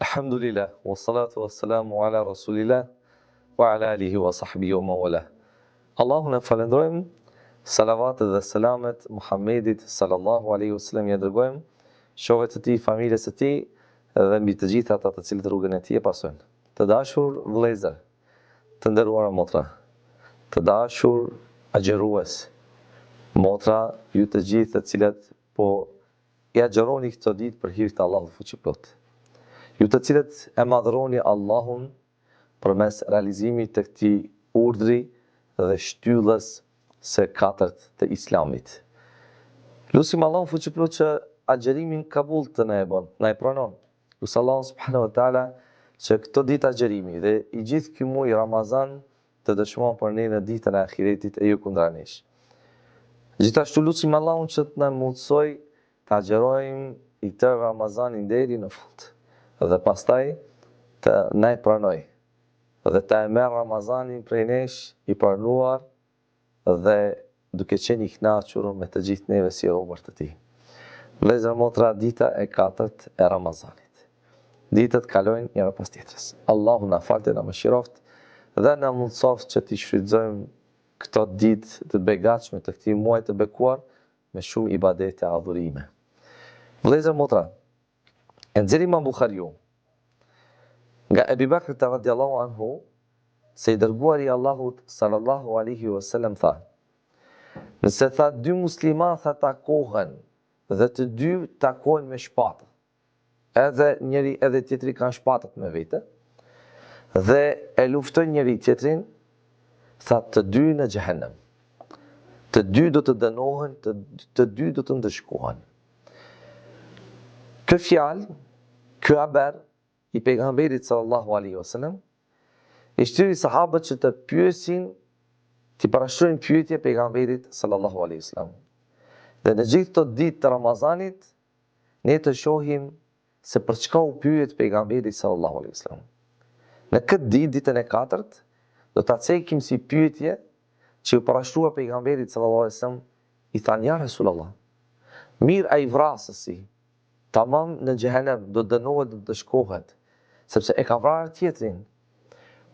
Alhamdulillah, wa salatu wa salamu ala rasulillah, wa ala alihi wa sahbihi wa mawala. Allahun e falendrojmë, salavatet dhe selamet Muhammedit sallallahu alaihi wasallam ja dërgojmë, shoqet të tij, familjes së tij dhe mbi të gjithë ata të cilët rrugën e tij e pasojnë. Të dashur vëllezër, të nderuara motra, të dashur agjerues, motra, ju të gjithë të cilat po i agjeroni këtë ditë për hir të Allahut fuqiplot. Ju të cilët e madhëroni Allahun përmes realizimit të këtij urdhri dhe shtyllës së katërt të Islamit. Lutim Allahun fuqiplot që agjerimin kabul të na e bën, na e pranon. Lutim Allahun subhanahu wa taala që këtë ditë agjerimi dhe i gjithë ky muaj Ramazan të dëshmon për ne në ditën e ahiretit e jo kundra nesh. Gjithashtu lutim Allahun që të na mundsoj të agjerojmë i këtë Ramazanin deri në fund. Dhe pastaj të na e pranoj dhe të e merr Ramazanin prej nesh i pranuar dhe duke qenë i kënaqur me të gjithë neve si robër të tij. Vëllezër motra, dita e katërt e Ramazanit. Ditët kalojnë njëra pas tjetrës. Allahu na falte, na mëshiroft dhe na mundsoft që t'i shfrytëzojmë këto ditë të begatshme të këtij muaji të bekuar me shumë ibadete adhurime. Vëllezër motra, e nxjerr Imam Buhariu nga Ebu Bekr radiallahu anhu se i dërguari i Allahut sallallahu alaihi wasallam tha: nëse tha dy musliman takohen dhe të dy takojnë me shpatë, edhe njëri edhe tjetri kanë shpatët me vete, dhe e luftojnë njëri tjetrin, tha të dy në xhehenem. Të dy do të dënohen, të dy do të ndëshkohen. Kjo fjalë, ky haber i pejgamberit sallallahu alaihi wasallam i shtyri sahabët që të pyesin, t'i parashtrojnë pyetje pejgamberit sallallahu alaihi wasallam. Dhe në gjithë këto ditë të Ramazanit, ne të shohim se për çka u pyet pejgamberi sallallahu alaihi wasallam. Në këtë ditë, ditën e katërt, do ta cekim si pyetje që u parashtrua pejgamberit sallallahu alaihi wasallam, i thanë: ja Resulullah, mirë ai vrasësi, tamam në xhehenem, do dënohet, do të shkohet, sepse e ka vrarë tjetrin.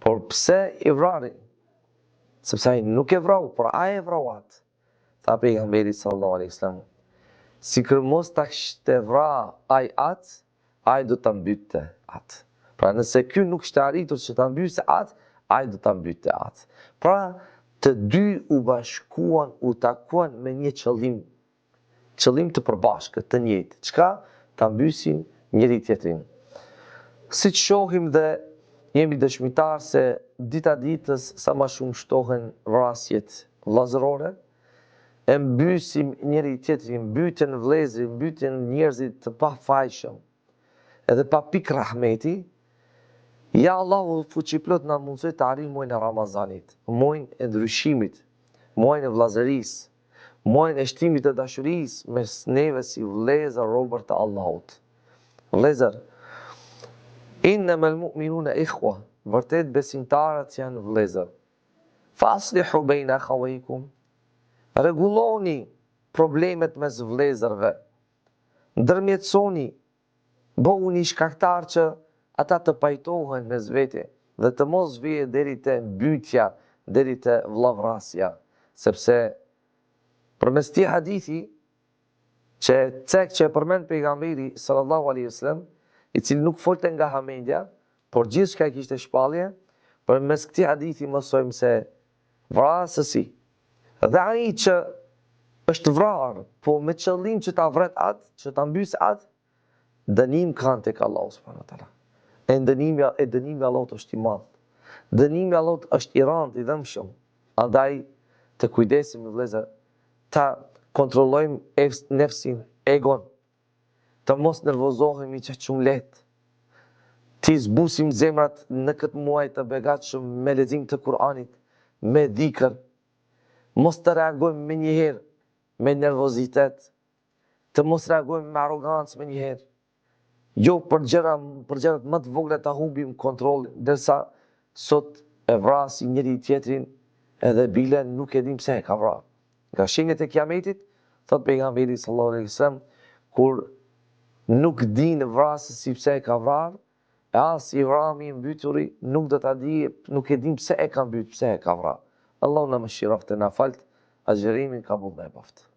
Por pse i vrari? Sepse ai nuk e vrau, por ai e vrau atë. Tha pejgamberi sallallahu alaihi wasallam: sikur mos ta kishte vrarë ai atë, ai do ta mbytte atë. Pra nëse ky nuk ishte arritur që ta mbyse atë, ai do ta mbytte atë. Pra të dy u bashkuan, u takuan me një qëllim të përbashkët, të njëjtë. Çka? Ta mbysin njëri tjetrin. Siç shohim dhe jemi dëshmitar se dita ditës sa më shumë shtohen vrasjet vllazërore, e mbysim njëri tjetrin, mbyten vëllezërit, mbyten njerëzit të pafajshëm, edhe pa pikë rahmeti. Ja Allahu fuqiplot na mundsoj të arrijmë muajin e Ramazanit, muajin e ndryshimit, muajin e vllazërisë, muajin e shtimit të dashurisë mes neve si vëllezër robër të Allahut. Vëllezër, innamal mu'minuna ikhwa, vërtet besimtarët janë vëllezër. Faslihu baina akhawaykum, rregulloni problemet mes vëllezërve, ndërmjetësoni, bëhuni shkaktar që ata të pajtohen mes vete dhe të mos vijë deri te mbytja, deri te vllavrasja, sepse përmes këtij hadithi që e përmend pejgamberi sallallahu alaihi wasallam, i cili nuk folte nga hamendja, por gjithçka kishte shpallje, përmes këtij hadithi mësojmë se vrasësi dhe ai që është vrarë, po me qëllim që ta vret atë, që ta mbysë atë, dënim kanë tek Allahu subhanahu wa taala. E dënimi Allahut është i madh. Dënimi Allahut është i rënd, i dëmshëm. Andaj të kujdesim vëllezër, ta kontrollojmë nefsin, egon, të mos nervozohemi që shumë lehtë. Ti zbusim zemrat në këtë muaj të begatshëm me lexim të Kuranit, me dhikr. Mos të reagojmë me njëherë me nervozitet, të mos reagojmë me arrogancë me njëherë. Jo për gjërat më të vogla ta humbim kontrollin, ndërsa sot e vrasim njëri tjetrin edhe bile nuk e dim pse e ka vrarë. Nga shenjat e kiametit, Thot pejgamberi sallallahu alaihi wasallam, kur nuk din vrasësi pse e ka vrarë, e as i vrami mbyturi nuk do ta di, nuk e din pse e ka mbyt, pse e ka vrarë. Allahu na mëshiroft e na falt, agjërimin ka bull dhe e baft.